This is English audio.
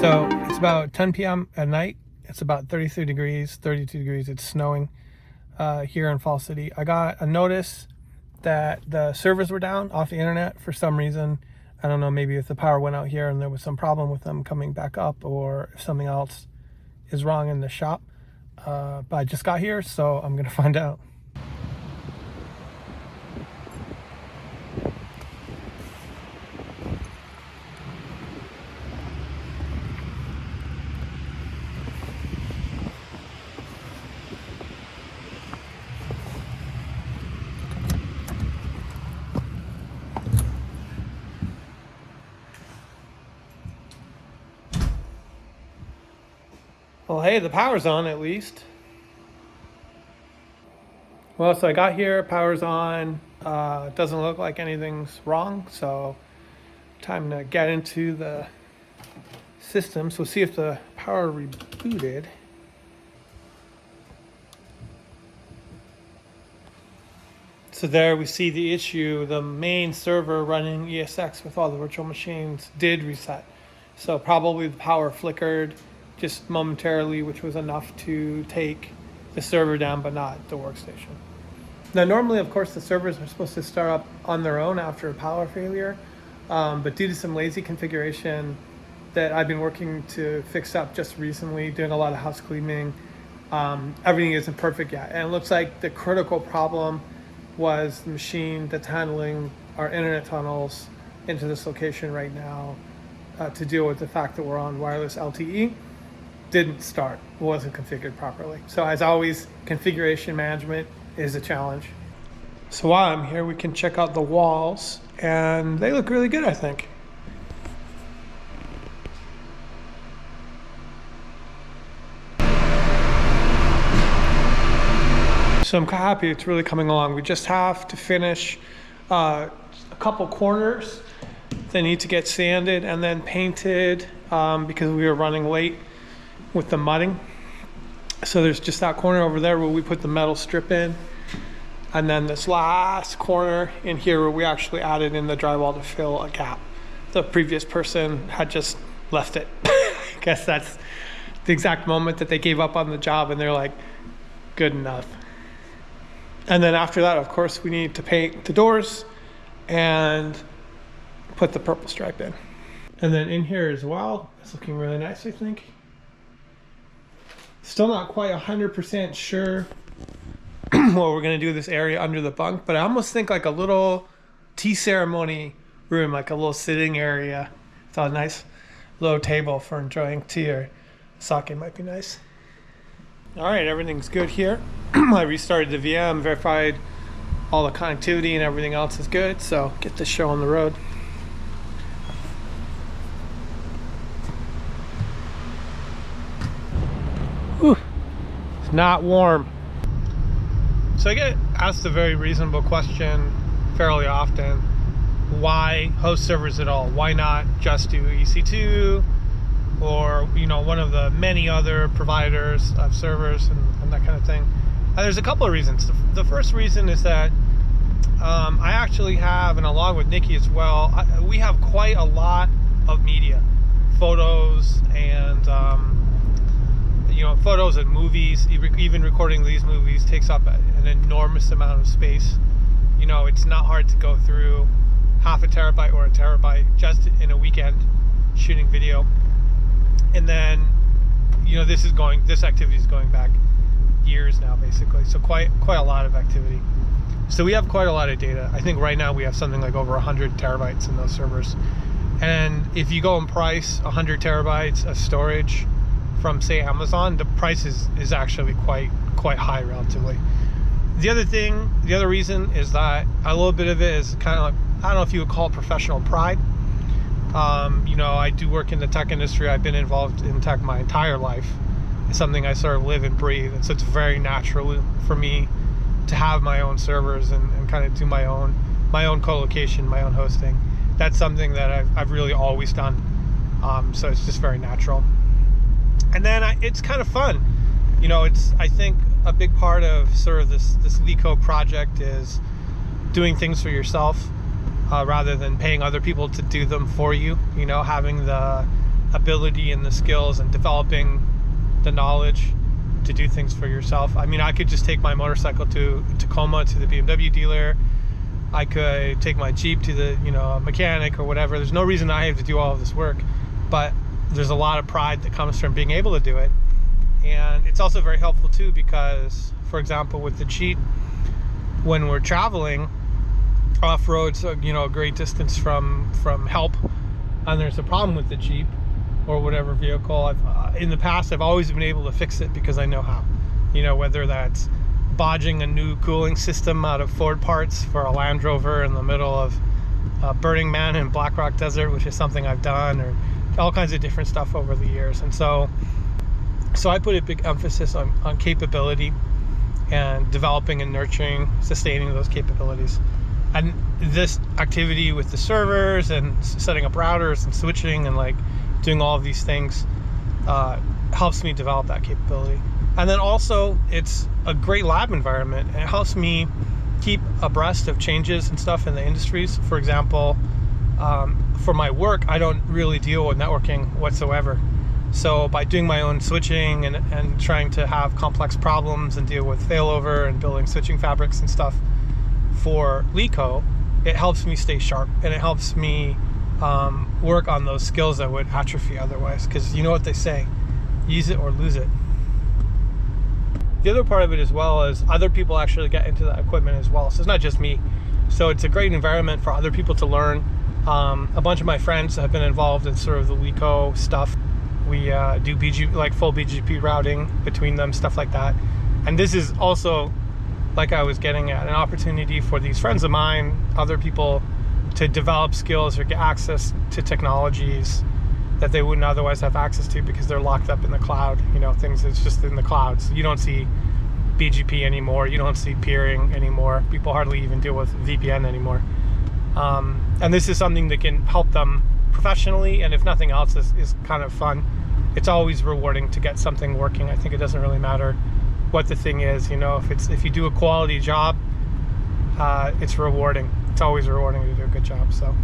So it's about 10 p.m. at night. It's about 33 degrees, 32 degrees. It's snowing here in Fall City. I got a notice that the servers were down off the internet for some reason. I don't know, maybe if the power went out here and there was some problem with them coming back up, or if something else is wrong in the shop. But I just got here, so I'm gonna find out. Well, hey, the power's on at least. Well, so I got here, power's on. It doesn't look like anything's wrong, so time to get into the system. So see if the power rebooted. So there we see the issue. The main server running ESX with all the virtual machines did reset. So probably the power flickered just momentarily, which was enough to take the server down, but not the workstation. Now, normally, of course, the servers are supposed to start up on their own after a power failure, but due to some lazy configuration that I've been working to fix up just recently, doing a lot of house cleaning, everything isn't perfect yet. And it looks like the critical problem was the machine that's handling our internet tunnels into this location right now to deal with the fact that we're on wireless LTE. Didn't start, wasn't configured properly. So as always, configuration management is a challenge. So while I'm here, we can check out the walls, and they look really good, I think. So I'm happy it's really coming along. We just have to finish a couple corners. They need to get sanded and then painted because we were running late with the mudding. So there's just that corner over there where we put the metal strip in, and then this last corner in here where we actually added in the drywall to fill a gap. The previous person had just left it. I guess that's the exact moment that they gave up on the job, and they're like, good enough. And then after that, of course, we need to paint the doors and put the purple stripe in. And then in here as well, it's looking really nice, I think. Still not quite 100% sure what we're gonna do with this area under the bunk, but I almost think like a little tea ceremony room, like a little sitting area. It's a nice low table for enjoying tea or sake might be nice. All right, everything's good here. I restarted the VM, verified all the connectivity and everything else is good, so get this show on the road. Whew, it's not warm. So I get asked a very reasonable question fairly often. Why host servers at all? Why not just do EC2 or, you know, one of the many other providers of servers and that kind of thing? There's a couple of reasons. The first reason is that I actually have, and along with Nikki as well, we have quite a lot of media, photos and you know, photos and movies. Even recording these movies takes up an enormous amount of space. You know, it's not hard to go through half a terabyte or a terabyte just in a weekend shooting video. And then, you know, this activity is going back years now, basically. So quite a lot of activity. So we have quite a lot of data. I think right now we have something like over 100 terabytes in those servers. And if you go and price 100 terabytes of storage from, say, Amazon, the price is actually quite high relatively. The other reason is that a little bit of it is kind of like, I don't know if you would call it professional pride. You know, I do work in the tech industry. I've been involved in tech my entire life. It's something I sort of live and breathe, and so it's very natural for me to have my own servers and kind of do my own co-location, my own hosting. That's something that I've really always done. So it's just very natural. And then it's kind of fun. You know, I think a big part of sort of this LEIGH&CO project is doing things for yourself rather than paying other people to do them for you. You know, having the ability and the skills and developing the knowledge to do things for yourself. I mean, I could just take my motorcycle to Tacoma to the BMW dealer. I could take my Jeep to the, you know, mechanic or whatever. There's no reason I have to do all of this work, but there's a lot of pride that comes from being able to do it. And it's also very helpful too, because, for example, with the Jeep, when we're traveling off-road, so, you know, a great distance from help, and there's a problem with the Jeep or whatever vehicle, in the past I've always been able to fix it because I know how. You know, whether that's bodging a new cooling system out of Ford parts for a Land Rover in the middle of Burning Man in Black Rock Desert, which is something I've done, or all kinds of different stuff over the years. And so I put a big emphasis on capability and developing and nurturing, sustaining those capabilities. And this activity with the servers and setting up routers and switching and like doing all of these things helps me develop that capability. And then also it's a great lab environment. It helps me keep abreast of changes and stuff in the industries. For example, for my work, I don't really deal with networking whatsoever. So by doing my own switching and trying to have complex problems and deal with failover and building switching fabrics and stuff for LEIGH&CO, it helps me stay sharp, and it helps me work on those skills that would atrophy otherwise, because you know what they say, use it or lose it. The other part of it as well is other people actually get into that equipment as well, so it's not just me. So it's a great environment for other people to learn. A bunch of my friends have been involved in sort of the LEIGH&CO stuff. We do like full BGP routing between them, stuff like that. And this is also, like I was getting at, an opportunity for these friends of mine, other people, to develop skills or get access to technologies that they wouldn't otherwise have access to because they're locked up in the cloud. You know, things that's just in the cloud. So you don't see BGP anymore. You don't see peering anymore. People hardly even deal with VPN anymore. And this is something that can help them professionally, and if nothing else, is kind of fun. It's always rewarding to get something working. I think it doesn't really matter what the thing is. You know, if you do a quality job, it's rewarding. It's always rewarding to do a good job. So